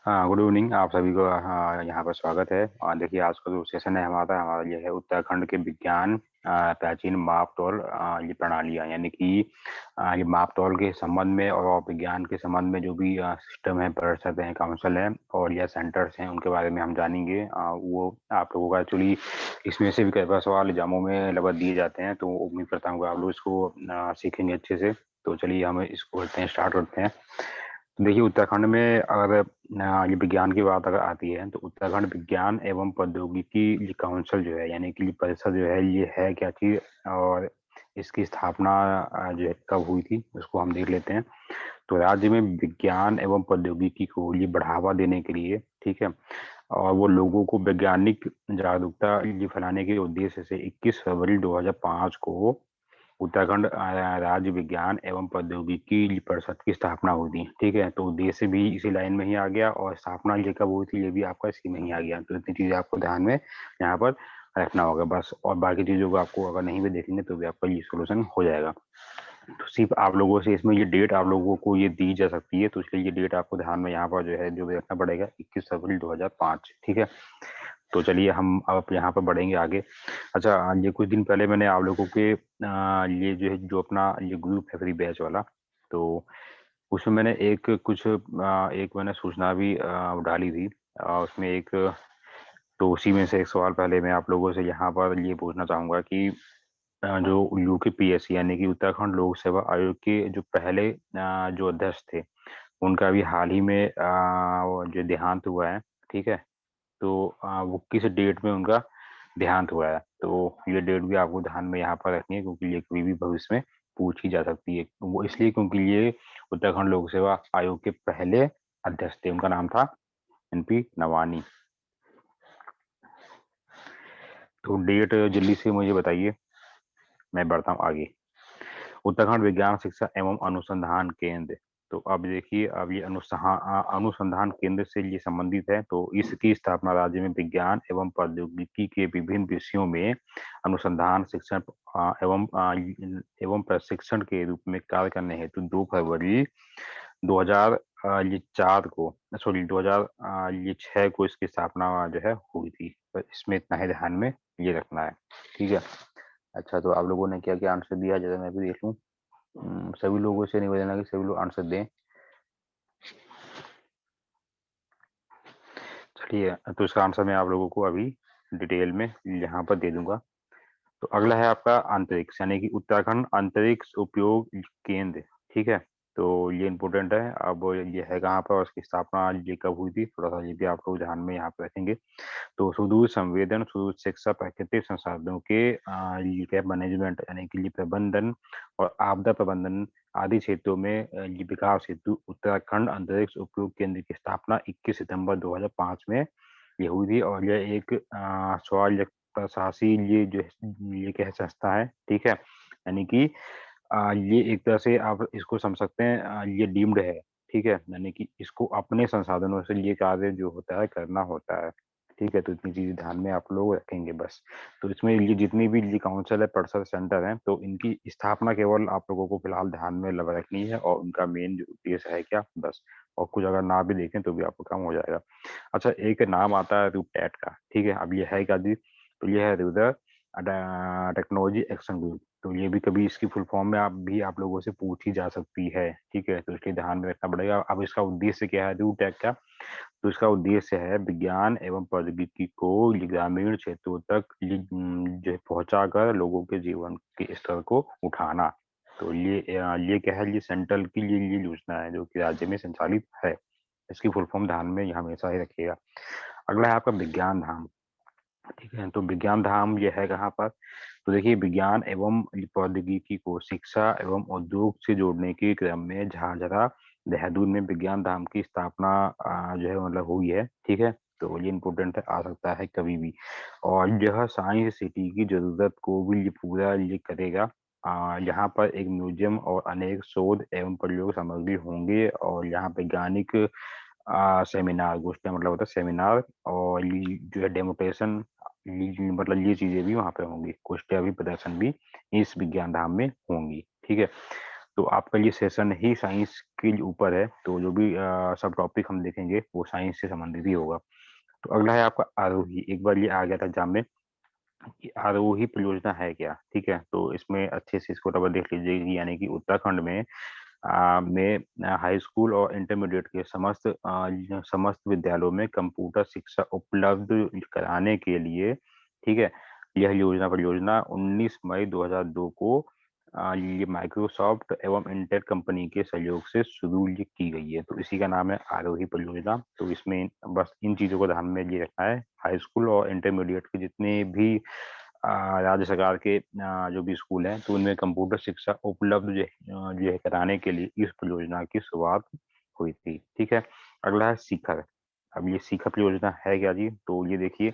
हाँ, good evening आप सभी को। हाँ, यहाँ पर स्वागत है। और देखिए, आज का जो सेशन है हमारा हमारा ये है उत्तराखंड के विज्ञान, प्राचीन माप तौल, ये प्रणालियाँ, यानी कि ये माप तौल के संबंध में और विज्ञान के संबंध में जो भी सिस्टम है, परिषद है, काउंसिल है और या सेंटर्स हैं, उनके बारे में हम जानेंगे। वो आप लोगों का एक्चुअली इसमें से भी कई बार सवाल एग्जामों में लगभग दिए जाते हैं, तो उम्मीद करता हूँ कि आप लोग इसको सीखेंगे अच्छे से। तो चलिए हम इसको करते हैं, स्टार्ट करते हैं। तो देखिए, उत्तराखंड में अगर ये विज्ञान की बात अगर आती है, तो उत्तराखंड विज्ञान एवं प्रौद्योगिकी ये काउंसिल जो है, यानी कि ये परिषद जो है, ये है क्या चीज, और इसकी स्थापना जो है कब हुई थी, उसको हम देख लेते हैं। तो राज्य में विज्ञान एवं प्रौद्योगिकी को ये बढ़ावा देने के लिए, ठीक है, और वो लोगों को वैज्ञानिक जागरूकता ये फैलाने के उद्देश्य से 21 फरवरी 2005 को उत्तराखंड राज्य विज्ञान एवं प्रौद्योगिकी परिषद की स्थापना हुई थी। ठीक है, तो उद्देश्य भी इसी लाइन में ही आ गया और स्थापना ये कब हुई थी ये भी आपका इसी में ही आ गया। तो इतनी चीजें आपको ध्यान में यहाँ पर रखना होगा बस, और बाकी चीजों को आपको अगर नहीं भी देखेंगे तो भी आपका ये सोल्यूशन हो जाएगा। तो सिर्फ आप लोगों से इसमें ये डेट आप लोगों को ये दी जा सकती है, तो इसलिए ये डेट आपको ध्यान में यहाँ पर जो है जो भी रखना पड़ेगा, 21 फरवरी 2005। ठीक है, तो चलिए हम अब यहाँ पर बढ़ेंगे आगे। अच्छा, ये कुछ दिन पहले मैंने आप लोगों के ये जो है जो अपना ये ग्रुप है फ्री बैच वाला, तो उसमें मैंने एक मैंने सूचना भी डाली थी। उसमें एक, तो उसी में से एक सवाल पहले मैं आप लोगों से यहाँ पर ये पूछना चाहूंगा कि जो यूकेपीएससी यानी कि उत्तराखंड लोक सेवा आयोग के जो पहले जो अध्यक्ष थे, उनका भी हाल ही में वो जो देहांत हुआ है। ठीक है, तो वो किस डेट में उनका देहांत हुआ है, तो ये डेट भी आपको ध्यान में यहाँ पर रखनी है, क्योंकि ये कभी भी भविष्य में पूछी जा सकती है। वो इसलिए क्योंकि ये उत्तराखंड लोक सेवा आयोग के पहले अध्यक्ष थे, उनका नाम था एनपी नवानी। तो डेट जल्दी से मुझे बताइए, मैं बढ़ता हूँ आगे। उत्तराखंड विज्ञान शिक्षा एवं अनुसंधान केंद्र, तो अब देखिए, अब ये अनुसंधान केंद्र से ये संबंधित है। तो इसकी स्थापना राज्य में विज्ञान एवं प्रौद्योगिकी के विभिन्न विषयों में अनुसंधान शिक्षण एवं प्रशिक्षण के रूप में कार्य करने हेतु 2 फरवरी 2004 को, सॉरी 2006 को इसकी स्थापना जो है हुई थी। तो इसमें इतना ही ध्यान में ये रखना है। ठीक है, अच्छा, तो आप लोगों ने क्या क्या आंसर दिया, जरा मैं भी देख लूँ। सभी लोगों से निवेदन है कि सभी लोग आंसर दें। चलिए, तो इसका आंसर मैं आप लोगों को अभी डिटेल में यहाँ पर दे दूंगा। तो अगला है आपका अंतरिक्ष, यानी कि उत्तराखंड अंतरिक्ष उपयोग केंद्र। ठीक है, तो ये इम्पोर्टेंट है। अब ये है कहाँ पर और इसकी स्थापना ये कब हुई थी, थोड़ा सा ये भी आप लोग ध्यान में यहाँ पे रखेंगे। तो सुदूर संवेदन, सुदूर शिक्षा, प्राकृतिक संसाधनों के ये क्या मैनेजमेंट, यानी कि ये प्रबंधन और आपदा प्रबंधन आदि क्षेत्रों में ये विकास हेतु उत्तराखंड अंतरिक्ष उपयोग केंद्र की स्थापना 21 सितंबर 2005 में ये हुई थी। और यह एक स्वायत्त प्रशासी ये जो ये क्या संस्था है। ठीक है, यानी कि ये एक तरह से आप इसको समझ सकते हैं, ये डीम्ड है। ठीक है, यानी कि इसको अपने संसाधनों से ये कार्य जो होता है करना होता है। ठीक है, तो इतनी चीजें ध्यान में आप लोग रखेंगे बस। तो इसमें ये जितनी भी ये काउंसिल है, परिषद, सेंटर है, तो इनकी स्थापना केवल आप लोगों को फिलहाल ध्यान में रखनी है, और उनका मेन जो उद्देश्य है क्या, बस। और कुछ अगर ना भी देखें तो भी आपको काम हो जाएगा। अच्छा, एक नाम आता है रूपटेट का। ठीक है, अब ये है क्या जी, तो ये है रूरल टेक्नोलॉजी एक्शन ग्रुप। तो ये भी कभी इसकी फुल फॉर्म में आप लोगों से पूछी जा सकती है। ठीक है, तो इसलिए ध्यान में रखना पड़ेगा। अब इसका उद्देश्य क्या है रूटटेक का, तो इसका उद्देश्य है विज्ञान एवं प्रौद्योगिकी को ये ग्रामीण क्षेत्रों तक जो है पहुंचाकर लोगों के जीवन के स्तर को उठाना। तो ये क्या है, ये सेंट्रल की ये योजना है जो कि राज्य में संचालित है। इसकी फुल फॉर्म ध्यान में ये हमेशा ही रखिएगा। अगला है आपका विज्ञान धाम। ठीक है, तो विज्ञान धाम ये है कहाँ पर, तो देखिए, विज्ञान एवं प्रौद्योगिकी को शिक्षा एवं उद्योग से जोड़ने के क्रम में झाझरा देहरादून में विज्ञान धाम की स्थापना जो है मतलब हुई है। ठीक है, तो ये इम्पोर्टेंट है, आ सकता है कभी भी। और यह साइंस सिटी की जरूरत को भी ये पूरा ये करेगा। यहाँ पर एक म्यूजियम और अनेक शोध एवं प्रयोग सामग्री होंगे, और यहाँ वैज्ञानिक सेमिनार, गोष्ठियाँ मतलब होता है सेमिनार, और ये जो है डेमोटेशन, मतलब ये चीजें भी वहाँ पे होंगी, गोष्ठियाँ भी, प्रदर्शन भी इस विज्ञान धाम में होंगी। ठीक है, तो आपका ये सेशन ही साइंस के ऊपर है, तो जो भी सब टॉपिक हम देखेंगे वो साइंस से संबंधित ही होगा। तो अगला है आपका आरोही। एक बार ये आ गया था एग्जाम में कि आरोही परियोजना है क्या, ठीक है। तो इसमें अच्छे से इसको डबल देख लीजिए कि यानी कि उत्तराखंड में हाई स्कूल और इंटरमीडिएट के समस्त विद्यालयों में कंप्यूटर शिक्षा उपलब्ध कराने के लिए, ठीक है, यह योजना परियोजना 19 मई 2002 को ये माइक्रोसॉफ्ट एवं इंटेल कंपनी के सहयोग से शुरू ये की गई है। तो इसी का नाम है आरोही परियोजना। तो इसमें बस इन चीजों को ध्यान में ये रखना है, हाई स्कूल और इंटरमीडिएट के जितने भी राज्य सरकार के जो भी स्कूल हैं, तो उनमें कंप्यूटर शिक्षा उपलब्ध जो है कराने के लिए इस परियोजना की शुरुआत हुई थी, ठीक है। अगला है शिखर। अब ये शिखर परियोजना है क्या जी, तो ये देखिए,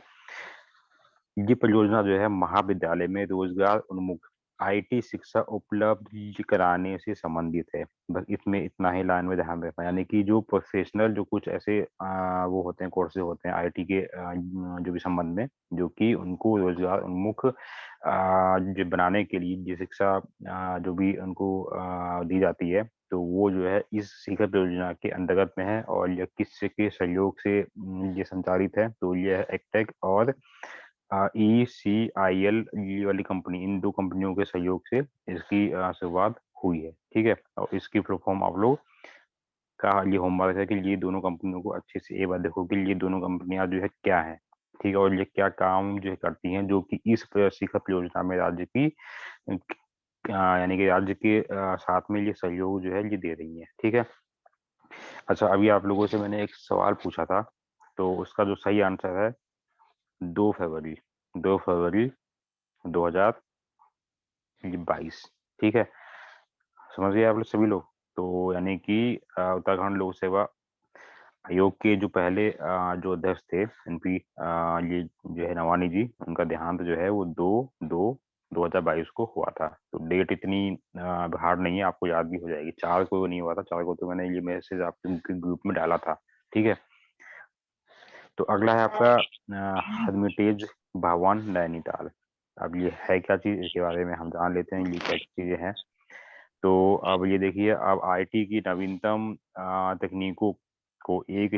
ये परियोजना जो है महाविद्यालय में रोजगार उन्मुख आईटी शिक्षा उपलब्ध कराने से संबंधित है। बस इसमें इतना ही लाइन में ध्यान रखना, यानी कि जो प्रोफेशनल जो कुछ ऐसे वो होते हैं, कोर्सेज होते हैं आईटी के जो भी संबंध में, जो कि उनको रोजगार उन्मुख जो बनाने के लिए ये शिक्षा जो भी उनको दी जाती है, तो वो जो है इस शिखर परियोजना के अंतर्गत में है। और यह किस के सहयोग से ये संचालित है, तो यह एक्टेक और ECIL ये वाली कंपनी, इन दो कंपनियों के सहयोग से इसकी शुरुआत हुई है, ठीक है। और इसकी फुल फॉर्म आप लोग का ये होमवर्क है कि ये दोनों कंपनियों को अच्छे से एक बार देखो कि ये दोनों कंपनियां जो है क्या है, ठीक है, और ये क्या काम जो है करती हैं, जो कि इस शिखर परियोजना में राज्य की यानी कि राज्य के साथ में ये सहयोग जो है ये दे रही है, ठीक है। अच्छा, अभी आप लोगों से मैंने एक सवाल पूछा था, तो उसका जो सही आंसर है 2 फरवरी, 2 फरवरी 2022, ठीक है। समझ गए आप लोग सभी लोग। तो यानी कि उत्तराखंड लोक सेवा आयोग के जो पहले जो अध्यक्ष थे एनपी ये जो है नवानी जी, उनका देहांत जो है वो 2/2/2022 को हुआ था। तो डेट इतनी हार्ड नहीं है, आपको याद भी हो जाएगी। 4 को नहीं हुआ था, 4 को तो मैंने ये मैसेज आपके ग्रुप में डाला था, ठीक है। तो अगला है आपका हरमिटेज भवन नैनीताल। अब ये है क्या चीज, इसके बारे में हम जान लेते हैं ये क्या चीजें हैं। तो अब ये देखिए, अब आईटी की नवीनतम तकनीकों को एक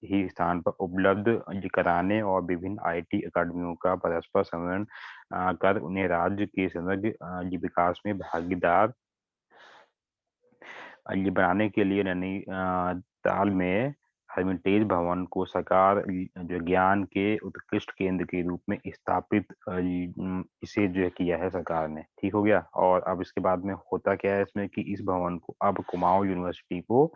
ही स्थान पर उपलब्ध कराने और विभिन्न आईटी अकादमियों का परस्पर समन्वय कर उन्हें राज्य के समग्र विकास में भागीदार ये बनाने के लिए ताल में हेरिटेज भवन को सरकार जो ज्ञान के उत्कृष्ट केंद्र के रूप में स्थापित इसे जो है किया है सरकार ने, ठीक हो गया। और अब इसके बाद में होता क्या है इसमें कि इस भवन को अब कुमाऊं यूनिवर्सिटी को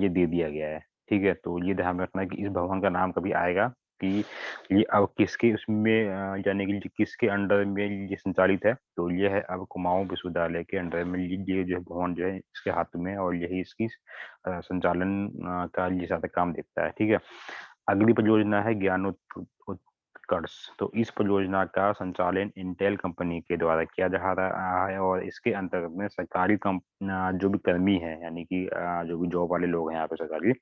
ये दे दिया गया है, ठीक है। तो ये ध्यान रखना कि इस भवन का नाम कभी आएगा कि ये अब किसके उसमें यानी कि किसके अंडर में ये संचालित है, तो ये है अब कुमाऊं विश्वविद्यालय के अंडर में ये जो है भवन जो है इसके हाथ में, और यही इसकी संचालन का ये सारा काम देखता है, ठीक है। अगली परियोजना है ज्ञानोत्कर्ष। तो इस परियोजना का संचालन इंटेल कंपनी के द्वारा किया जा रहा है, और इसके अंतर्गत में सरकारी जो भी कर्मी है, यानी कि जो भी जॉब वाले लोग हैं यहाँ पे सरकारी,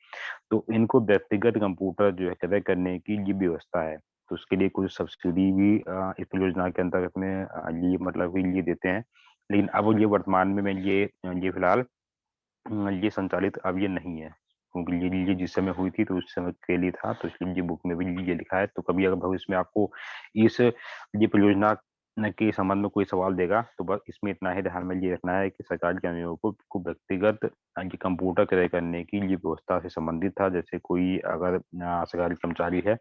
तो इनको व्यक्तिगत कंप्यूटर जो है क्रय करने की ये व्यवस्था है। तो उसके लिए कुछ सब्सिडी भी इस योजना के अंतर्गत में ये मतलब कि ये देते हैं। लेकिन अब ये वर्तमान में ये फिलहाल ये संचालित अब ये नहीं है, क्योंकि ये जिस समय हुई थी तो उस समय के लिए था, तो इसलिए ये बुक में भी ये लिखा है। तो कभी अगर भविष्य में आपको इस ये परियोजना के संबंध में कोई सवाल देगा, तो बस इसमें इतना ही ध्यान में ये रखना है कि सरकारी कर्मियों को व्यक्तिगत ये कंप्यूटर क्रय करने की ये व्यवस्था से संबंधित था। जैसे कोई अगर सरकारी कर्मचारी है,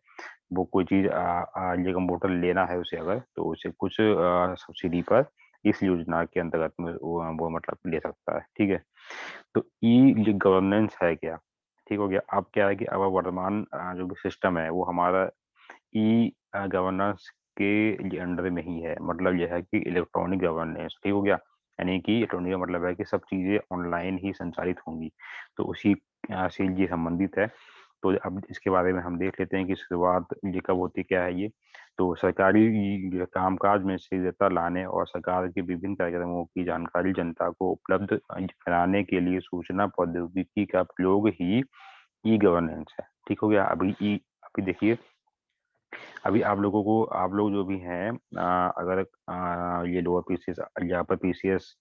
वो कोई चीज ये कंप्यूटर लेना है उसे अगर, तो उसे कुछ सब्सिडी पर इस योजना के अंतर्गत में वो मतलब ले सकता है, ठीक है। तो ये गवर्नेंस है क्या, ठीक हो गया। अब क्या है कि अब वर्तमान जो भी सिस्टम है वो हमारा ई गवर्नेंस के ये अंडर में ही है। मतलब यह है कि इलेक्ट्रॉनिक गवर्नेंस, ठीक हो गया। यानी कि इलेक्ट्रॉनिक का मतलब है कि सब चीजें ऑनलाइन ही संचालित होंगी, तो उसी से ये संबंधित है। तो अब इसके बारे में हम देख लेते हैं कि शुरुआत ये कब होती क्या है ये। तो सरकारी ये कामकाज में स्थिरता लाने और सरकार के विभिन्न कार्यक्रमों की जानकारी जनता को उपलब्ध कराने के लिए सूचना प्रौद्योगिकी का प्रयोग ही ई गवर्नेंस है, ठीक हो गया। अभी देखिए, अभी आप लोगों को, आप लोग जो भी हैं अगर ये लोअर पीसीएस या अपर पीसीएस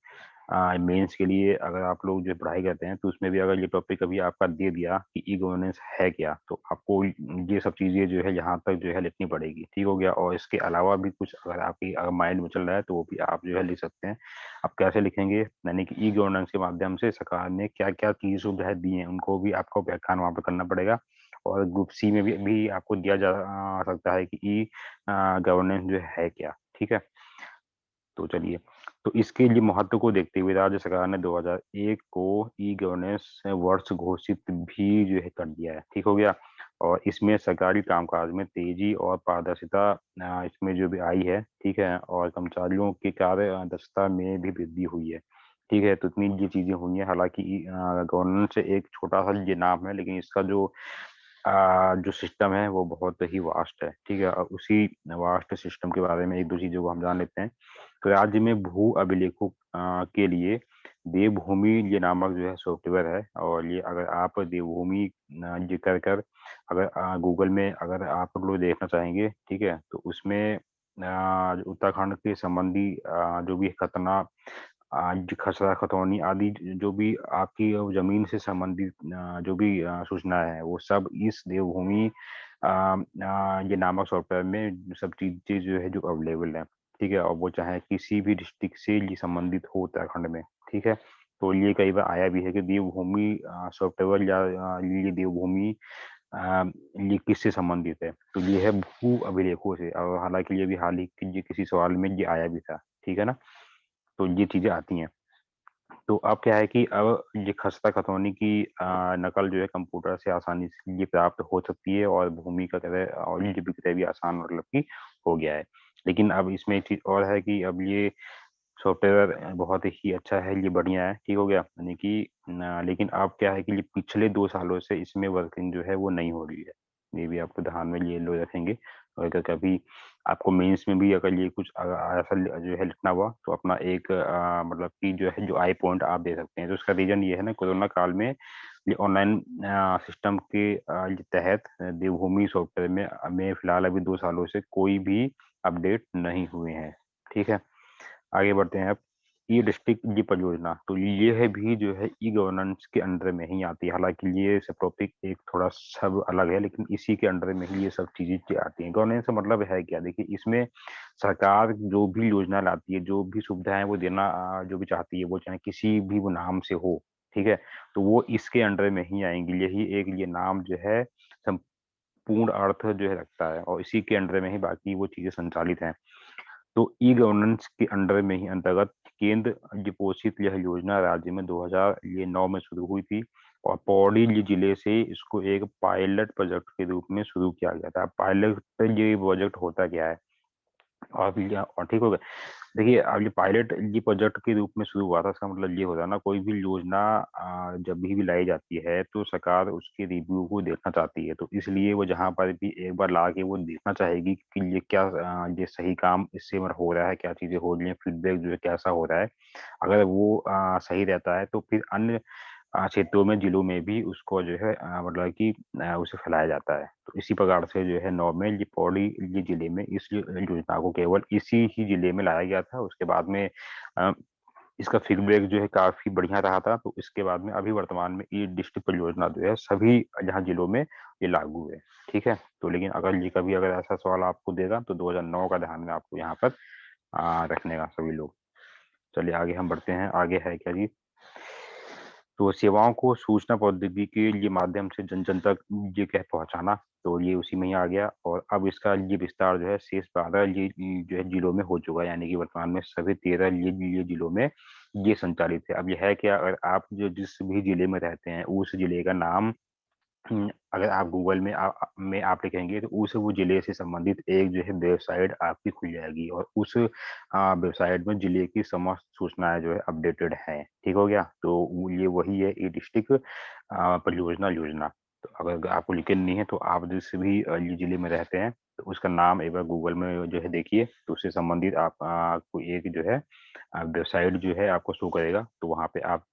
मेंस के लिए अगर आप लोग जो पढ़ाई करते हैं तो उसमें भी अगर ये टॉपिक कभी आपका दे दिया कि ई गवर्नेंस है क्या, तो आपको ये सब चीजें जो है यहाँ तक जो है लिखनी पड़ेगी। ठीक हो गया। और इसके अलावा भी कुछ अगर आपकी अगर माइंड में चल रहा है तो वो भी आप जो है लिख सकते हैं। आप कैसे लिखेंगे, यानी कि ई गवर्नेंस के माध्यम से सरकार ने क्या क्या चीज सुविधाएं दी हैं उनको भी आपको व्याख्यान वहाँ पर करना पड़ेगा। और ग्रुप सी में भी आपको दिया जा सकता है कि ई गवर्नेंस जो है क्या। ठीक है। तो चलिए, तो इसके लिए महत्व को देखते हुए राज्य सरकार ने 2001 को ई गवर्नेंस वर्ष घोषित भी जो है कर दिया है। ठीक हो गया। और इसमें सरकारी कामकाज में तेजी और पारदर्शिता इसमें जो भी आई है। ठीक है। और कर्मचारियों की कार्य दक्षता में भी वृद्धि हुई है। ठीक है। तो इतनी ये चीजें हुई हैं। हालांकि गवर्नेंस एक छोटा सा ये नाम है, लेकिन इसका जो सिस्टम है वो बहुत ही वास्ट है। ठीक है। और उसी वास्ट सिस्टम के बारे में एक दो चीजों को हम जान लेते हैं। तो राज्य में भू अभिलेखों के लिए देवभूमि ये नामक जो है सॉफ्टवेयर है। और ये अगर आप देवभूमि ये कर अगर गूगल में अगर आप लोग देखना चाहेंगे, ठीक है, तो उसमें उत्तराखंड के संबंधी जो भी खतना खसरा खतौनी आदि जो भी आपकी जमीन से संबंधित जो भी सूचना है वो सब इस देवभूमि ये नामक सॉफ्टवेयर में सब चीजें जो है जो अवेलेबल है। ठीक है। और वो चाहे किसी भी डिस्ट्रिक्ट से ये संबंधित हो उत्तराखंड में। ठीक है। तो ये कई बार आया भी है कि देवभूमि सॉफ्टवेयर या ये देवभूमि अ, ये किससे संबंधित है, तो ये है भू अभिलेखों से। और हालांकि ये भी हाल ही ये किसी सवाल में ये आया भी था। ठीक है ना। तो ये चीजें आती हैं। तो अब क्या है कि अब ये खस्ता खतौनी की नकल जो है कंप्यूटर से आसानी से ये प्राप्त हो सकती है। और भूमि का क्रय और ये विक्रय भी आसान मतलब कि हो गया है। लेकिन अब इसमें एक चीज और है कि अब ये सॉफ्टवेयर बहुत ही अच्छा है, ये बढ़िया है। ठीक हो गया। यानी कि लेकिन अब क्या है कि ये पिछले 2 सालों से इसमें वर्किंग जो है वो नहीं हो रही है। ये भी आपको ध्यान में ये लोग रखेंगे। और अगर कभी आपको मेंस में भी अगर ये कुछ ऐसा जो है लिखना हुआ तो अपना एक मतलब कि जो है जो आई पॉइंट आप दे सकते हैं। तो उसका रीजन ये है ना, कोरोना काल में ये ऑनलाइन सिस्टम के तहत देवभूमि सॉफ्टवेयर में फिलहाल अभी 2 सालों से कोई भी अपडेट नहीं हुए हैं। ठीक है। आगे बढ़ते हैं अब। ई डिस्ट्रिक्ट जी परियोजना, तो ये है भी जो है ई गवर्नेंस के अंडर में ही आती है। हालांकि ये सब टॉपिक एक थोड़ा सब अलग है, लेकिन इसी के अंडर में ही ये सब चीजें आती हैं। गवर्नेंस का मतलब है क्या, देखिए इसमें सरकार जो भी योजना लाती है, जो भी सुविधाएं वो देना जो भी चाहती है, वो चाहे किसी भी वो नाम से हो। ठीक है। तो वो इसके अंडर में ही आएंगी। यही एक ये नाम जो है संपूर्ण अर्थ जो है रखता है, और इसी के अंडर में ही बाकी वो चीजें संचालित हैं। तो ई गवर्नेंस के अंडर में ही अंतर्गत केंद्र ये पोषित यह योजना राज्य में 2009 में शुरू हुई थी। और पौड़ी जिले से इसको एक पायलट प्रोजेक्ट के रूप में शुरू किया गया था। पायलट ये प्रोजेक्ट होता क्या है, और ठीक हो गया। देखिए, अब ये पायलट ये प्रोजेक्ट के रूप में शुरू हुआ था। इसका मतलब ये होता है ना, कोई भी योजना जब भी लाई जाती है तो सरकार उसके रिव्यू को देखना चाहती है। तो इसलिए वो जहाँ पर भी एक बार ला के वो देखना चाहेगी कि ये क्या ये सही काम इससे मतलब हो रहा है, क्या चीजें हो रही हैं, फीडबैक जो है कैसा हो रहा है। अगर वो सही रहता है तो फिर अन्य क्षेत्रों में जिलों में भी उसको जो है मतलब कि उसे फैलाया जाता है। तो इसी प्रकार से जो है नॉर्मल ये पौड़ी ये जिले में इस योजना को केवल इसी ही जिले में लाया गया था। उसके बाद में अ, इसका फीडबैक जो है काफी बढ़िया रहा था। तो इसके बाद में अभी वर्तमान में ये डिस्ट्रिक्ट परियोजना जो है सभी यहाँ जिलों में ये लागू है। ठीक है। तो लेकिन अगर ये कभी अगर ऐसा सवाल आपको देगा तो 2009 का ध्यान में आपको यहाँ पर रखने का सभी लोग। चलिए आगे हम बढ़ते हैं। आगे है क्या जी, तो सेवाओं को सूचना प्रौद्योगिकी के ये माध्यम से जन जन तक ये कह पहुंचाना, तो ये उसी में ही आ गया। और अब इसका ये विस्तार जो है शेष 12 ये जो है जिलों में हो चुका है। यानी कि वर्तमान में सभी 13 ये जिलों में ये संचालित है। अब ये है क्या, अगर आप जो जिस भी जिले में रहते हैं उस जिले का नाम अगर आप गूगल में आप लिखेंगे तो उस वो जिले से संबंधित एक जो है वेबसाइट आपकी खुल जाएगी। और उस वेबसाइट में जिले की समस्त सूचनाएं जो है अपडेटेड हैं। ठीक हो गया। तो ये वही है ई डिस्ट्रिक्ट परियोजना योजना। तो अगर आपको लिखनी है तो आप जिस भी ये जिले में रहते हैं तो उसका नाम एक बार गूगल में जो है देखिए, तो उससे संबंधित आप को एक जो है वेबसाइट जो है आपको शो करेगा। तो वहाँ पे आप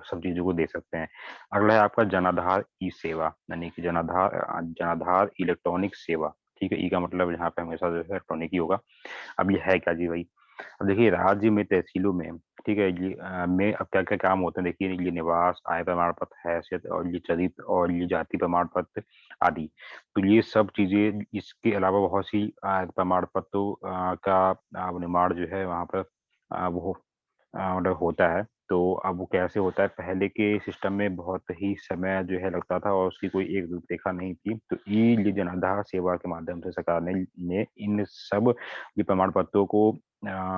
सब चीजों को देख सकते हैं। अगला है आपका जनाधार ई सेवा, यानी कि जनाधार इलेक्ट्रॉनिक सेवा। ठीक है। ई का मतलब यहाँ पे हमेशा जो है इलेक्ट्रॉनिक ही होगा। अब ये है क्या जी भाई, अब देखिए राज्य में तहसीलों में, ठीक है, ये में अब क्या क्या काम होते हैं, देखिए ये निवास, आय प्रमाण पत्र, हैसियत और ये चरित्र और ये जाति प्रमाण पत्र आदि। तो ये सब चीजें, इसके अलावा बहुत सी प्रमाण पत्रों का निर्माण जो है वहाँ पर वो मतलब होता है। तो अब वो कैसे होता है, पहले के सिस्टम में बहुत ही समय जो है लगता था और उसकी कोई एक रूपरेखा नहीं थी। तो ई जनाधार सेवा के माध्यम से सरकार ने इन सब ये प्रमाण पत्रों को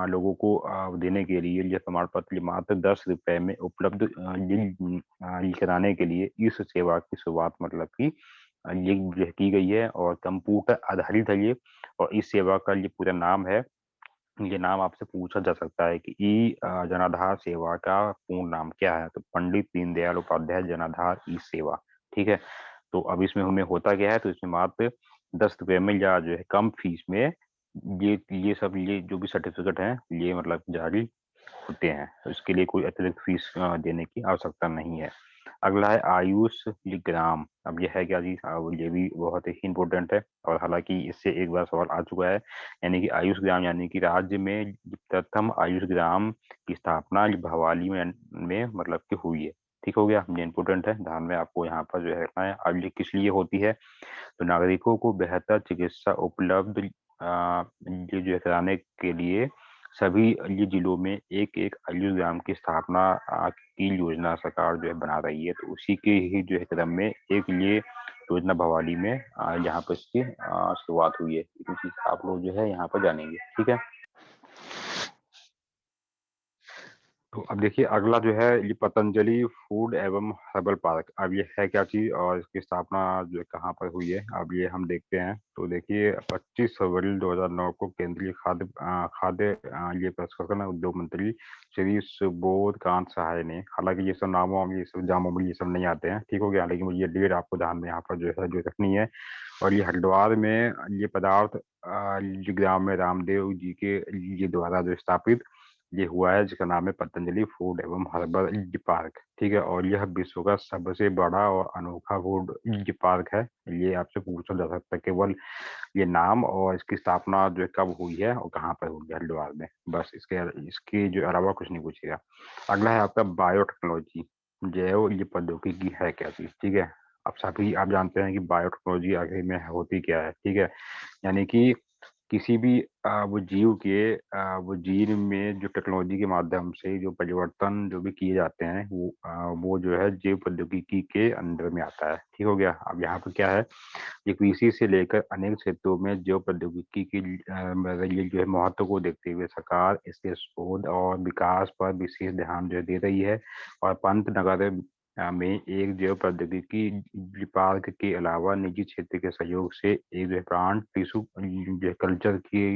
लोगों को देने के लिए ये प्रमाण पत्र मात्र 10 रुपए में उपलब्ध ये कराने के लिए इस सेवा की शुरुआत मतलब की ये जो की गई है, और कंप्यूटर आधारित है ये। और इस सेवा का ये पूरा नाम है, ये नाम आपसे पूछा जा सकता है कि ई जनाधार सेवा का पूर्ण नाम क्या है, तो पंडित दीनदयाल उपाध्याय जनाधार ई सेवा। ठीक है। तो अब इसमें हमें होता क्या है, तो इसमें मात्र 10 रुपए में या जो है कम फीस में ये सब ये जो भी सर्टिफिकेट है ये मतलब जारी होते हैं। तो इसके लिए कोई अतिरिक्त फीस देने की आवश्यकता नहीं है। अगला है आयुष ग्राम। अब ये है क्या जी, ये भी बहुत ही इंपॉर्टेंट है, और हालांकि इससे एक बार सवाल आ चुका है। यानी कि आयुष ग्राम यानी कि राज्य में प्रथम आयुष ग्राम की स्थापना भवाली में मतलब कि हुई है। ठीक हो गया, ये इंपॉर्टेंट है, ध्यान में आपको यहाँ पर जो है रखना है। अब ये किस लिए होती है, तो नागरिकों को बेहतर चिकित्सा उपलब्ध ये जो है कराने के लिए सभी ये जिलों में एक एक आयुष ग्राम की स्थापना की योजना सरकार जो है बना रही है। तो उसी के ही जो है क्रम में एक ये योजना भवाली में यहाँ पर इसकी शुरुआत हुई है। इसी चीज आप लोग जो है यहाँ पर जानेंगे। ठीक है। तो अब देखिए अगला जो है ये पतंजलि फूड एवं हर्बल पार्क। अब ये है क्या चीज और इसकी स्थापना जो है कहाँ पर हुई है, अब ये हम देखते हैं। तो देखिए 25 फरवरी 2009 को केंद्रीय खाद्य खाद्य ये प्रसंस्करण उद्योग मंत्री श्री सुबोध कांत सहाय ने, हालांकि ये सब नामों ये सब जामों में ये सब नहीं आते हैं, ठीक हो गया, लेकिन मुझे ये डेट आपको ध्यान में यहाँ पर जो है जो रखनी है। और ये हरिद्वार में ये पदार्थ ये ग्राम में रामदेव जी के ये द्वारा जो स्थापित ये हुआ है, जिसका नाम है पतंजलि फूड एवं हर्बल पार्क। ठीक है। और यह विश्व का सबसे बड़ा और अनोखा फूड पार्क है। ये आपसे पूछा जा सकता है केवल ये नाम और इसकी स्थापना जो है कब हुई है और कहाँ पर हुई है, हरिद्वार में, बस इसके जो अलावा कुछ नहीं पूछेगा। अगला है आपका बायोटेक्नोलॉजी। जैव ये प्रौद्योगिकी है क्या चीज। ठीक है। अब सभी आप जानते हैं कि बायोटेक्नोलॉजी आखिर में होती क्या है। ठीक है। यानी कि किसी भी वो जीव के वो जीन में जो टेक्नोलॉजी के माध्यम से जो परिवर्तन जो भी किए जाते हैं वो जो है जैव प्रौद्योगिकी के अंदर में आता है। ठीक हो गया। अब यहाँ पर क्या है, ये कृषि से लेकर अनेक क्षेत्रों में जैव प्रौद्योगिकी की ये जो है महत्व को देखते हुए सरकार इसके शोध और विकास पर विशेष ध्यान जो है दे रही है। और पंतनगर में एक जैव प्रौद्योगिकी पार्क के अलावा निजी क्षेत्र के सहयोग से एक जो है प्लांट टिश्यू जो है कल्चर की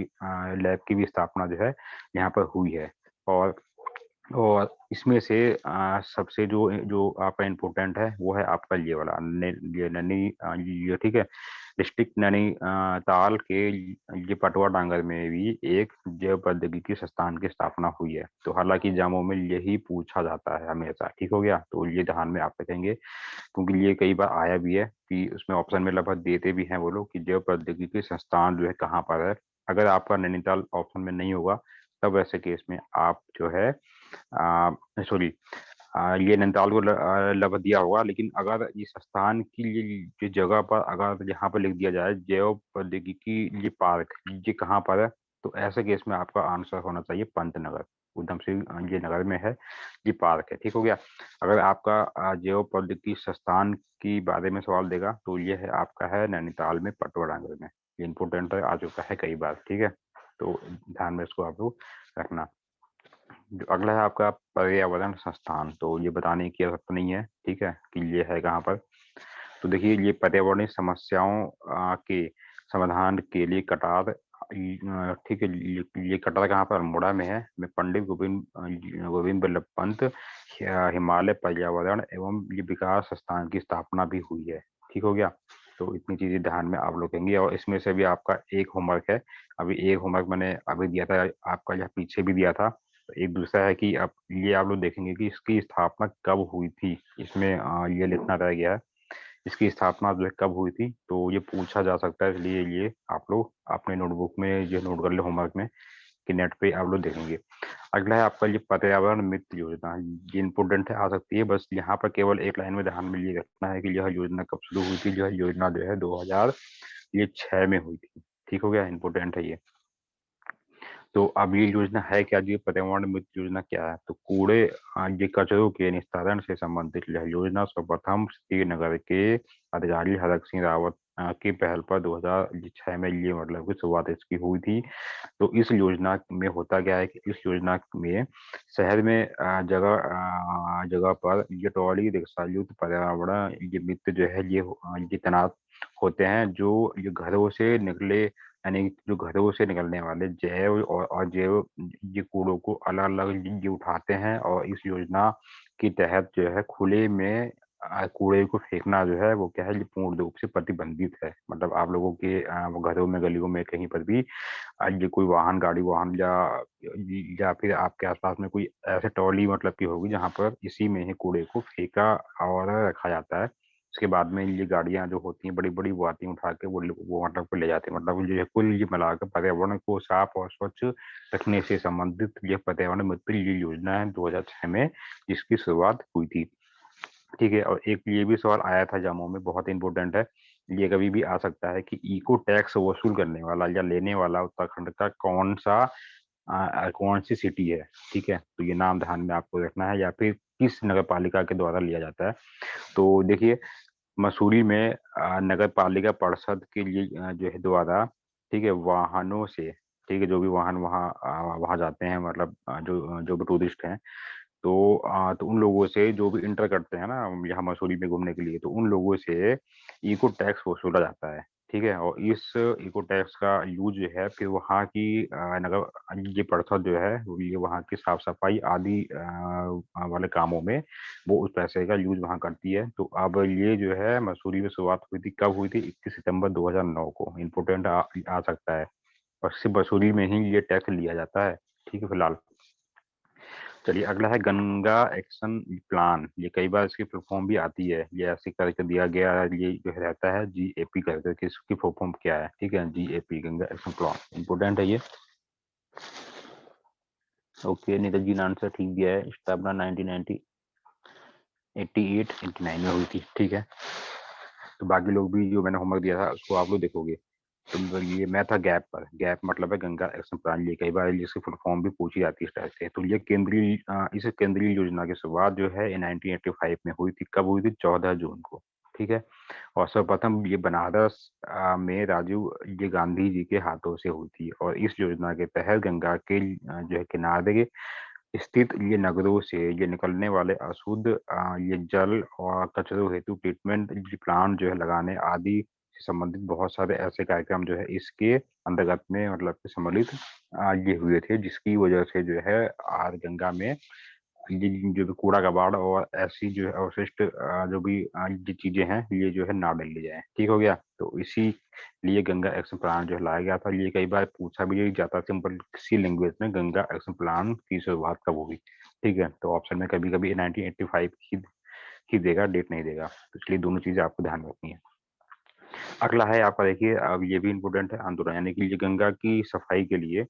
लैब की भी स्थापना जो है यहाँ पर हुई है। और इसमें से सबसे जो जो आपका इम्पोर्टेंट है वो है आपका ये वाला ये नैनी ये, ठीक है, डिस्ट्रिक्ट नैनीताल के ये पटवा डांगर में भी एक जैव प्रौद्योगिकी संस्थान की स्थापना हुई है। तो हालांकि एग्जामों में यही पूछा जाता है हमेशा। ठीक हो गया, तो ये ध्यान में आप रखेंगे, क्योंकि ये कई बार आया भी है कि उसमें ऑप्शन में लगभग देते भी हैं वो लोग कि जैव प्रौद्योगिकी संस्थान जो है कहाँ पर है। अगर आपका नैनीताल ऑप्शन में नहीं होगा तब ऐसे केस में आप जो है सॉरी ये नैनीताल को लगभग दिया होगा, लेकिन अगर इस स्थान की ये जगह पर अगर यहाँ पर लिख दिया जाए जैव प्रौद्योगिकी ये पार्क ये कहाँ पर है, तो ऐसे केस में आपका आंसर होना चाहिए पंतनगर। उधम सिंह ये नगर में है ये पार्क है। ठीक हो गया। अगर आपका जैव प्रौद्योगिकी संस्थान की बारे में सवाल देगा तो ये है आपका है नैनीताल में पटवा डांगर में। ये इंपोर्टेंट आ चुका है कई बार। ठीक है। तो ध्यान में इसको आप लोग रखना। जो अगला है आपका पर्यावरण संस्थान, तो ये बताने की आवश्यकता नहीं है। ठीक है, कि ये है कहाँ पर। तो देखिए ये पर्यावरणीय समस्याओं के समाधान के लिए कटार ठीक है, ये कटार कहाँ पर अल्मोड़ा में है, में पंडित गोविंद बल्लभ पंत हिमालय पर्यावरण एवं ये विकास संस्थान की स्थापना भी हुई है। ठीक हो गया। तो इतनी चीजें ध्यान में आप लोग रखेंगे, और इसमें से भी आपका एक होमवर्क है। अभी एक होमवर्क मैंने अभी दिया था आपका, यहाँ पीछे भी दिया था। तो एक दूसरा है कि अब ये आप लोग देखेंगे कि इसकी स्थापना कब हुई थी। इसमें ये लिखना रह गया है इसकी स्थापना जो है कब हुई थी, तो ये पूछा जा सकता है। इसलिए ये आप लोग अपने नोटबुक में ये नोट कर ले होमवर्क में कि नेट पे आप लोग देखेंगे। अगला है आपका ये पर्यावरण मित्र योजना, ये इंपॉर्टेंट है, आ सकती है। बस यहाँ पर केवल एक लाइन में ध्यान में ये रखना है कि यह योजना कब शुरू हुई थी। यह योजना जो है 2006 में हुई थी। ठीक हो गया, इंपॉर्टेंट है ये। तो अब ये योजना है क्या जी, पर्यावरण मित्र योजना क्या है? तो कूड़े ये कचरों के निस्तारण से संबंधित यह योजना सर्वप्रथम श्रीनगर के अधिकारी हरक सिंह रावत की पहल पर 2006 में ये मतलब की शुरुआत इसकी हुई थी। तो इस योजना में होता क्या है कि इस योजना में शहर में जगह जगह पर ये ट्रॉली रिक्शा युक्त पर्यावरण ये मित्र जो है ये तैनात होते हैं, जो ये घरों से निकले, यानी जो घरों से निकलने वाले जैव और जैव ये कूड़ों को अलग अलग ये उठाते हैं। और इस योजना के तहत जो है खुले में कूड़े को फेंकना जो है वो क्या है, ये पूर्ण रूप से प्रतिबंधित है। मतलब आप लोगों के घरों में, गलियों में कहीं पर भी ये कोई वाहन, गाड़ी वाहन या फिर आपके आसपास में कोई ऐसे ट्रॉली मतलब की होगी जहाँ पर इसी में ही कूड़े को फेंका और रखा जाता है। उसके बाद में ये गाड़ियां जो होती हैं बड़ी बड़ी, वो आती हैं उठा के वो मतलब को ले जाते हैं। मतलब जो है कुल ये मिलाकर पर्यावरण को साफ और स्वच्छ रखने से संबंधित ये पर्यावरण मित्र ये योजना है 2006 में जिसकी शुरुआत हुई थी। ठीक है, और एक ये भी सवाल आया था जामो में, बहुत इंपॉर्टेंट है, ये कभी भी आ सकता है कि इको टैक्स वसूल करने वाला या लेने वाला उत्तराखंड का कौन सी सिटी है। ठीक है, तो ये नाम ध्यान में आपको रखना है, या फिर किस नगर पालिका के द्वारा लिया जाता है। तो देखिए, मसूरी में नगर पालिका परिषद के लिए जो है द्वारा, ठीक है, वाहनों से, ठीक है, जो भी वाहन वहाँ जाते हैं, मतलब जो जो भी टूरिस्ट हैं, तो उन लोगों से जो भी इंटर करते हैं ना यहाँ मसूरी में घूमने के लिए, तो उन लोगों से इको टैक्स वसूला जाता है। ठीक है, और इस इको टैक्स का यूज जो है फिर वहाँ की नगर ये परिषद जो है ये वहाँ की साफ सफाई आदि वाले कामों में वो उस पैसे का यूज वहाँ करती है। तो अब ये जो है मसूरी में शुरुआत हुई थी, कब हुई थी? 21 सितंबर 2009 को। इम्पोर्टेंट आ सकता है, और सिर्फ मसूरी में ही ये टैक्स लिया जाता है। ठीक है फिलहाल। चलिए, अगला है गंगा एक्शन प्लान। ये कई बार इसकी फुल फॉर्म भी आती है, ये ऐसे करके दिया गया है, ये जो रहता है GAP करके, कि इसकी फुल फॉर्म क्या है। ठीक है, GAP Ganga action plan, important है ये। ओके, नीरज जी ने आंसर ठीक दिया है। स्थापना 1990 88 89 में हुई थी। ठीक है, तो बाकी लोग भी जो मैंने होमवर्क दिया था उसको आप लोग देखोगे। तो ये मैं था गैप पर। गैप मतलब है गंगा एक्शन प्लान। ये कई बार जिसकी फुल फॉर्म भी पूछी जाती है इस टाइप से। तो ये इस केंद्रीय योजना की शुरुआत जो है 1985 में हुई थी। कब हुई थी? 14 जून को। ठीक है, और सर्वप्रथम ये बनारस में राजीव ये गांधी जी के हाथों से हुई थी। और इस योजना के तहत गंगा के जो है किनारे स्थित ये नगरों से ये निकलने वाले अशुद्ध ये जल और कचरों हेतु ट्रीटमेंट प्लांट जो है लगाने आदि से संबंधित बहुत सारे ऐसे कार्यक्रम जो है इसके अंतर्गत में मतलब कि सम्मिलित ये हुए थे, जिसकी वजह से जो है आज गंगा में ये जो भी कूड़ा कबाड़ और ऐसी जो है अवशिष्ट जो भी ये चीजें हैं ये जो है ना डाली जाए। ठीक हो गया, तो इसी लिए गंगा एक्शन प्लान जो है लाया गया था। ये कई बार पूछा भी जाता है सिंपल सी लैंग्वेज में, गंगा एक्शन प्लान की शुरुआत कब हुई। ठीक है, तो ऑप्शन में कभी कभी 1985 ही देगा, डेट नहीं देगा, तो इसलिए दोनों चीजें आपको ध्यान रखनी है। अगला है आपका, देखिए अब ये भी इम्पोर्टेंट है, आंदोलन, यानी कि ये गंगा की सफाई के लिए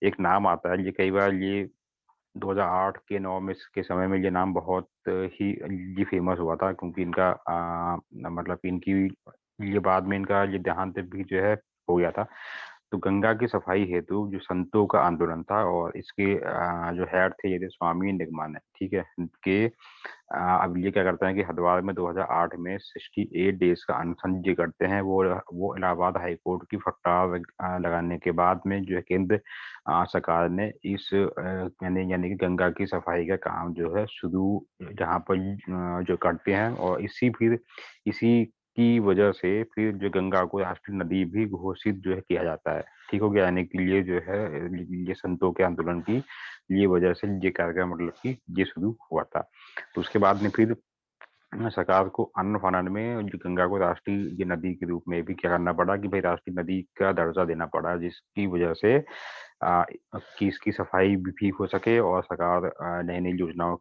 एक नाम आता है। ये कई बार ये 2008 के 9 में के समय में ये नाम बहुत ही ये फेमस हुआ था, क्योंकि इनका मतलब इनकी ये बाद में इनका ये देहांत भी जो है हो गया था। तो गंगा की सफाई हेतु जो संतों का आंदोलन था, और इसके जो हेड थे ये थे स्वामी निगमानंद। ठीक है, के अब ये क्या करते हैं कि हरिद्वार में 2008 में 68 डेज का अनशन ये करते हैं। वो इलाहाबाद हाई कोर्ट की फटकार लगाने के बाद में जो है केंद्र सरकार ने इस यानी कि गंगा की सफाई का काम जो है शुरू जहाँ पर जो करते हैं, और इसी की वजह से फिर जो गंगा को राष्ट्रीय नदी भी घोषित जो है किया जाता है। ठीक हो गया, यानी कि ये जो है ये संतों के आंदोलन की ये वजह से ये कार्यक्रम मतलब कि ये शुरू हुआ था। तो उसके बाद में फिर सरकार को अन्न फानन में जो गंगा को राष्ट्रीय ये नदी के रूप में भी क्या करना पड़ा कि भाई राष्ट्रीय नदी का दर्जा देना पड़ा, जिसकी वजह से कि इसकी सफाई भी हो सके, और सरकार नई नई योजनाओं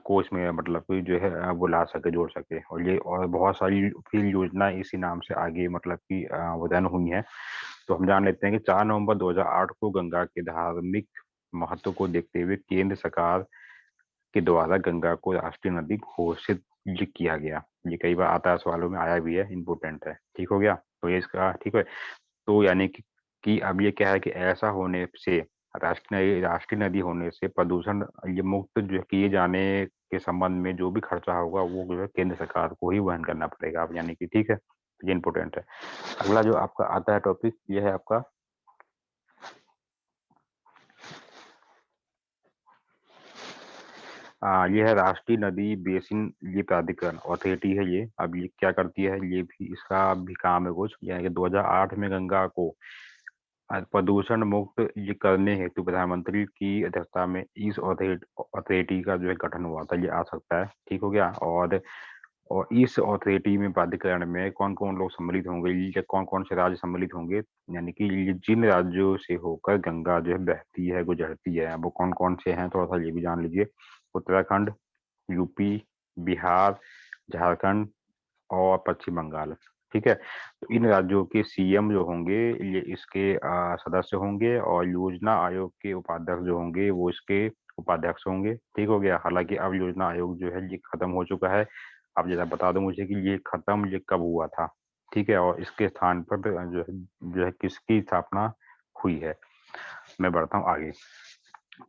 कोच में मतलब कि जो है वो ला सके, जोड़ सके। और बहुत सारी फिर योजना इसी नाम से आगे मतलब कि वजन हुई है। तो हम जान लेते हैं कि 4 नवंबर 2008 को गंगा के धार्मिक महत्व को देखते हुए केंद्र सरकार के द्वारा गंगा को राष्ट्रीय नदी घोषित किया गया। ये कई बार आता है, सवालों में आया भी है, इंपोर्टेंट है। ठीक हो गया, तो ये इसका ठीक है। तो यानी कि अब ये क्या है कि ऐसा होने से राष्ट्रीय नदी होने से प्रदूषण ये मुक्त जो किए जाने के संबंध में जो भी खर्चा होगा वो जो है केंद्र सरकार को ही वहन करना पड़ेगा। अब यानी कि ठीक है, ये इंपोर्टेंट है। अगला जो आपका आता है टॉपिक, ये है आपका ये है राष्ट्रीय नदी बेसिन ये प्राधिकरण अथॉरिटी है ये। अब ये क्या करती है, ये भी इसका भी काम है कुछ, यानी कि 2008 में गंगा को प्रदूषण मुक्त ये करने हेतु प्रधानमंत्री की अध्यक्षता में इस अथॉरिटी का जो है गठन हुआ था। ये आ सकता है, ठीक हो गया। और इस अथॉरिटी में प्राधिकरण में कौन कौन लोग सम्मिलित होंगे, ये कौन कौन से राज्य सम्मिलित होंगे, यानी कि ये जिन राज्यों से होकर गंगा जो है बहती है गुजरती है, वो कौन कौन से हैं थोड़ा सा ये भी जान लीजिए। उत्तराखंड, यूपी, बिहार, झारखंड और पश्चिम बंगाल। ठीक है, तो इन राज्यों के सीएम जो होंगे ये इसके सदस्य होंगे, और योजना आयोग के उपाध्यक्ष जो होंगे वो इसके उपाध्यक्ष होंगे। ठीक हो गया। हालांकि अब योजना आयोग जो है ये खत्म हो चुका है। अब जरा बता दो मुझे कि ये कब हुआ था। ठीक है, और इसके स्थान पर जो है किसकी स्थापना हुई है। मैं बढ़ता हूँ आगे।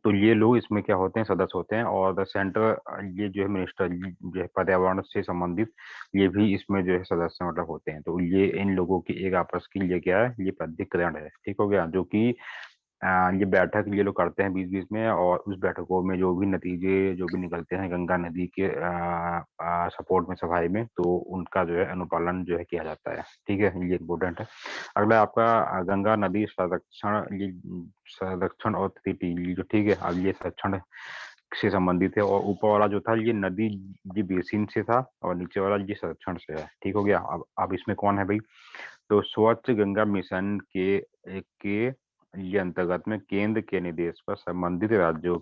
तो ये लोग इसमें क्या होते हैं, सदस्य होते हैं। और सेंट्रल ये जो है मिनिस्टर जो है पर्यावरण से संबंधित, ये भी इसमें जो है सदस्य मतलब होते हैं। तो ये इन लोगों की एक आपस की ये क्या है, ये प्राधिकरण है। ठीक हो गया, जो कि ये बैठक ये लोग करते हैं बीच बीच में, और उस बैठकों में जो भी नतीजे जो भी निकलते हैं गंगा नदी के सपोर्ट में, सफाई में, तो उनका जो है अनुपालन जो है किया जाता है। ठीक है, ये इम्पोर्टेंट है। अगला आपका गंगा नदी संरक्षण और स्थिति, ये जो ठीक है, अब ये संरक्षण से संबंधित है। और ऊपर वाला जो था ये नदी ये बेसिन से था, और नीचे वाला ये संरक्षण से है। ठीक हो गया। अब इसमें कौन है भाई, तो स्वच्छ गंगा मिशन के ये अंतर्गत में केंद्र के निर्देश पर संबंधित राज्यों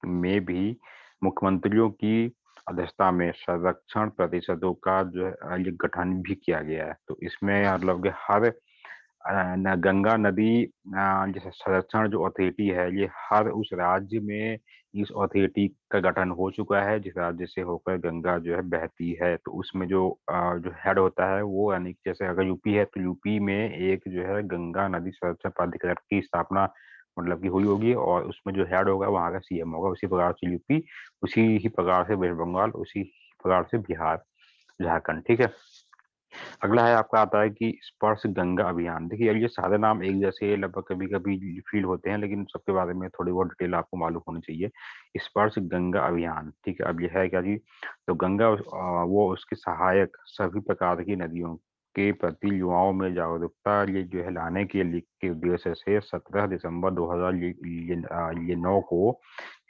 में भी मुख्यमंत्रियों की अध्यक्षता में संरक्षण परिषदों का जो है ये गठन भी किया गया है। तो इसमें मतलब कि हर गंगा नदी जैसे संरक्षण जो अथॉरिटी है, ये हर उस राज्य में इस अथॉरिटी का गठन हो चुका है जिस राज्य से होकर गंगा जो है बहती है। तो उसमें जो हेड होता है वो, यानी कि जैसे अगर यूपी है तो यूपी में एक जो है गंगा नदी संरक्षण प्राधिकरण की स्थापना मतलब की हुई होगी, और उसमें जो हेड होगा वहाँ का सीएम होगा। उसी प्रकार से यूपी, उसी ही प्रकार से वेस्ट बंगाल, उसी प्रकार से बिहार, झारखंड। ठीक है। अगला है आपका आता है कि स्पर्श गंगा अभियान। देखिए ये सारे नाम एक जैसे लगभग कभी कभी फील होते हैं, लेकिन सबके बारे में थोड़ी बहुत डिटेल आपको मालूम होनी चाहिए। स्पर्श गंगा अभियान, ठीक है। अब यह है क्या जी, तो गंगा वो उसके सहायक सभी प्रकार की नदियों के प्रति युवाओं में जागरूकता ये जो है लाने के उद्देश्य से 17 दिसंबर 2009 को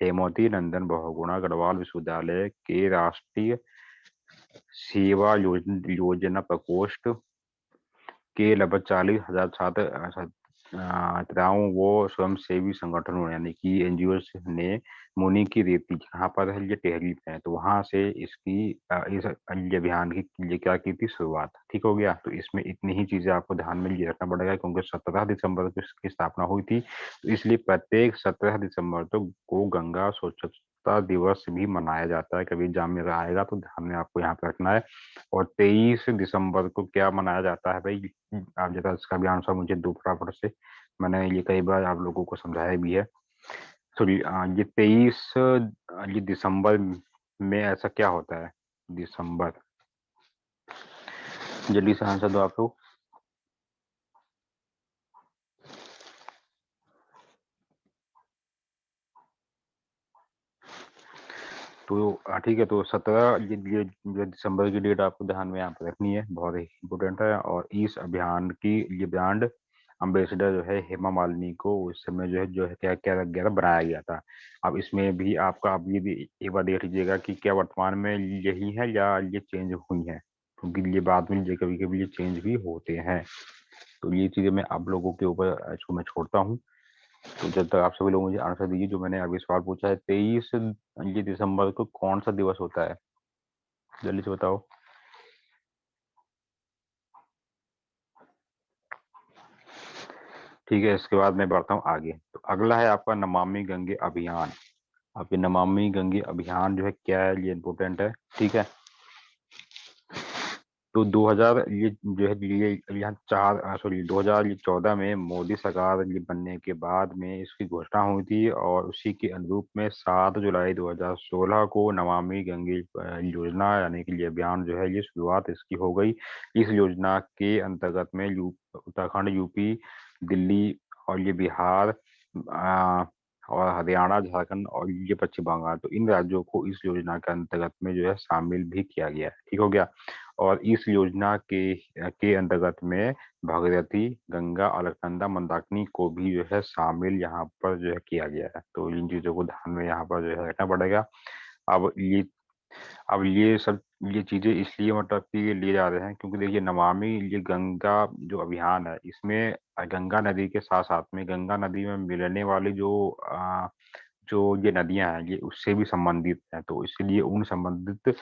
हेमवती नंदन बहुगुणा गढ़वाल विश्वविद्यालय के राष्ट्रीय सेवा योजना प्रकोष्ठ के लगभग 40,000 छात्राओं वो स्वयंसेवी संगठनों यानी कि एनजीओ ने मुनि की रेती जहाँ पर है ये टेहरी पे है, तो वहां से इस अभियान की ये क्या की थी शुरुआत। ठीक हो गया। तो इसमें इतनी ही चीजें आपको ध्यान में ये रखना पड़ेगा, क्योंकि 17 दिसंबर को इसकी स्थापना हुई थी, तो इसलिए प्रत्येक 17 दिसंबर को गंगा स्वच्छता दिवस भी मनाया जाता है। कभी एग्जाम में अगर आएगा तो ध्यान में आपको यहाँ पे रखना है। और 23 दिसंबर को क्या मनाया जाता है भाई, आप जरा इसका भी आंसर मुझे दो फटाफट से। मैंने ये कई बार आप लोगों को समझाया भी है। सॉरी, ये 23 ये दिसंबर में ऐसा क्या होता है, दिसंबर, जल्दी से आंसर दो आप लोग। तो ठीक है, तो 17 ये जो दिसंबर की डेट आपको ध्यान में यहाँ पे रखनी है, बहुत ही इंपॉर्टेंट है। और इस अभियान की ये ब्रांड अम्बेसडर जो है हेमा मालिनी को उस समय जो है क्या क्या वगैरह बनाया गया था। अब इसमें भी आपका अब ये भी एक बार देख लीजिएगा कि क्या वर्तमान में यही है या ये चेंज हुई है, क्योंकि ये बाद में ये कभी कभी ये चेंज भी होते हैं। तो ये चीजें मैं आप लोगों के ऊपर इसको मैं छोड़ता हूँ। तो जब तक आप सभी लोग मुझे आंसर दीजिए, जो मैंने अभी सवाल पूछा है, 23 ये दिसंबर को कौन सा दिवस होता है, जल्दी से बताओ। ठीक है, इसके बाद मैं बढ़ता हूँ आगे। तो अगला है आपका नमामि गंगे अभियान। अब ये नमामि गंगे अभियान जो है क्या है, ये इम्पोर्टेंट है। ठीक है, तो 2000 ये जो है ये यहाँ 2014 में मोदी सरकार ये बनने के बाद में इसकी घोषणा हुई थी, और उसी के अनुरूप में 7 जुलाई 2016 को नमामि गंगे योजना यानी कि ये अभियान जो है ये शुरुआत इसकी हो गई। इस योजना के अंतर्गत में उत्तराखंड, यूपी, दिल्ली और ये बिहार, और हरियाणा, झारखंड और ये पश्चिम बंगाल, तो इन राज्यों को इस योजना के अंतर्गत में जो है शामिल भी किया गया है। ठीक हो गया। और इस योजना के अंतर्गत में भागीरथी, गंगा, अलकनंदा, मंदाकिनी को भी जो है शामिल यहाँ पर जो है किया गया है। तो इन चीजों को ध्यान में यहाँ पर जो है रखना पड़ेगा। अब ये अब ये सब ये चीजें इसलिए मतलब कि ये लिए जा रहे हैं क्योंकि देखिए नमामि ये गंगा जो अभियान है, इसमें गंगा नदी के साथ साथ में गंगा नदी में मिलने वाली जो ये नदियां हैं ये उससे भी संबंधित हैं। तो इसलिए उन संबंधित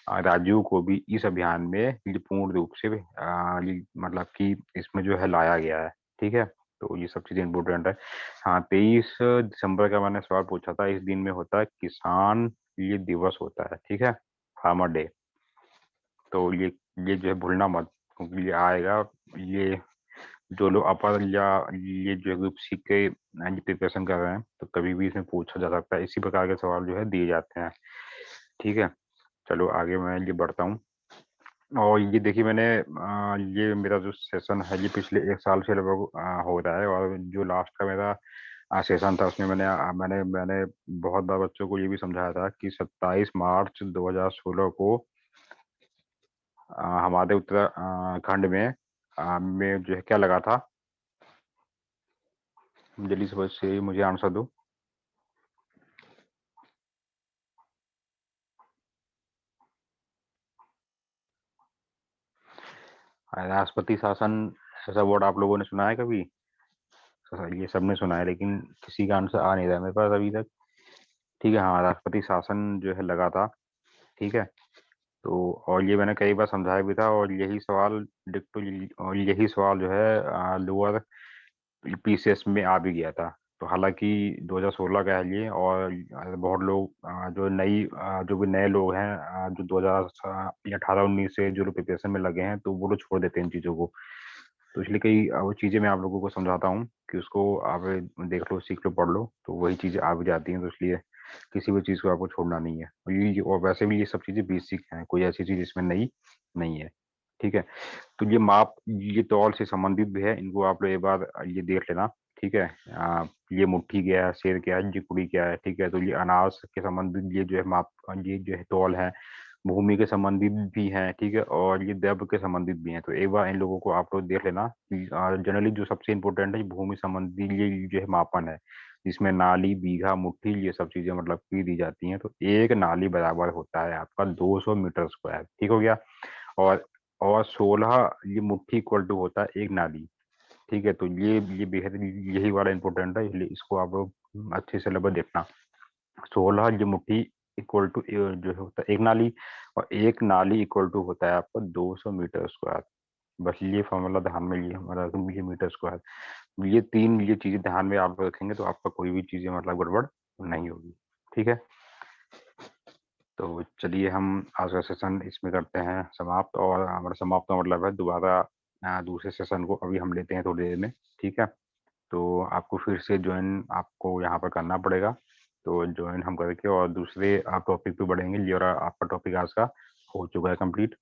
राज्यों को भी इस अभियान में ये पूर्ण रूप से ये मतलब कि इसमें जो है लाया गया है। ठीक है, तो ये सब चीजें इम्पोर्टेंट है। हाँ, 23 दिसंबर का मैंने सवाल पूछा था। इस दिन में होता है किसान ये दिवस होता है। ठीक है, फार्मर डे। तो ये जो है भूलना मत, क्योंकि ये आएगा। ये जो लोग अपर या ये जो ग्रुप सी के प्रिपरेशन कर रहे हैं तो कभी भी इसमें पूछा जा सकता है। इसी प्रकार के सवाल जो है दिए जाते हैं। ठीक है, चलो आगे मैं ये बढ़ता हूँ। और ये देखिए मैंने ये मेरा जो सेशन है ये पिछले 1 साल से लगभग हो रहा है, और जो लास्ट का मेरा सेशन था उसमें मैंने मैंने बहुत बार बच्चों को ये भी समझाया था कि 27 मार्च 2016 को हमारे उत्तराखंड में जो है क्या लगा था। जल्दी से मुझे आंसर दो। राष्ट्रपति शासन, ऐसा वर्ड आप लोगों ने सुना है कभी? ये सबने सुना है लेकिन किसी का आंसर आ नहीं रहा है मेरे पास अभी तक। ठीक है, हाँ, राष्ट्रपति शासन जो है लगा था। ठीक है, तो और ये मैंने कई बार समझाया भी था, और यही सवाल डिक्टो और यही सवाल जो है लोअर पीसीएस में आ भी गया था। तो हालांकि 2016 का है ये, और बहुत लोग जो भी नए लोग हैं जो 2018-19 से जो लोग प्रिपरेशन में लगे हैं तो वो लोग छोड़ देते हैं इन चीज़ों को। तो इसलिए कई वो चीज़ें मैं आप लोगों को समझाता हूँ कि उसको आप देख लो, सीख लो, पढ़ लो, तो वही चीज़ें आ भी जाती हैं। तो इसलिए किसी भी चीज़ को आपको छोड़ना नहीं है। और वैसे भी ये सब चीज़ें बेसिक हैं, कोई ऐसी चीज़ इसमें नई नहीं है। ठीक है, तो ये तौल से संबंधित भी है, इनको आप लोग एक बार ये देख लेना। ठीक है, ये मुट्ठी क्या है, शेर क्या है, जिकुड़ी क्या है। ठीक है, तो ये अनाज के संबंधित ये जो है ये जो है तौल है, भूमि के संबंधित भी हैं। ठीक है, और ये द्रव्य के संबंधित भी हैं। तो एक बार इन लोगों को आप लोग देख लेना। जनरली जो सबसे इम्पोर्टेंट है भूमि संबंधी ये जो है मापन है, जिसमें नाली, बीघा, मुट्ठी ये सब चीजें मतलब की दी जाती हैं। तो एक नाली बराबर होता है आपका 200 मीटर स्क्वायर। ठीक हो गया। और 16 ये मुट्ठी इक्वल टू होता है एक नाली। ठीक है, तो ये बेहद यही वाला इंपॉर्टेंट है, इसलिए इसको आप लोग अच्छे से लगभग देखना। 16 ये मुट्ठी इक्वल टू जो होता है एक नाली, और एक नाली इक्वल टू होता है आपका 200 मीटर स्क्वायर। बस ये फॉर्मूला ध्यान में लिए हमारा, ये मीटर स्क्वायर, ये चीजें ध्यान में आप रखेंगे तो आपका कोई भी चीजें मतलब गड़बड़ नहीं होगी। ठीक है, तो चलिए हम आज का सेशन इसमें करते हैं समाप्त, और हमारा समाप्त का मतलब है दोबारा दूसरे सेशन को अभी हम लेते हैं थोड़ी देर में। ठीक है, तो आपको फिर से ज्वाइन आपको यहाँ पर करना पड़ेगा। तो ज्वाइन हम करके और दूसरे आप टॉपिक पे बढ़ेंगे। ये और आपका टॉपिक आज का हो चुका है कंप्लीट।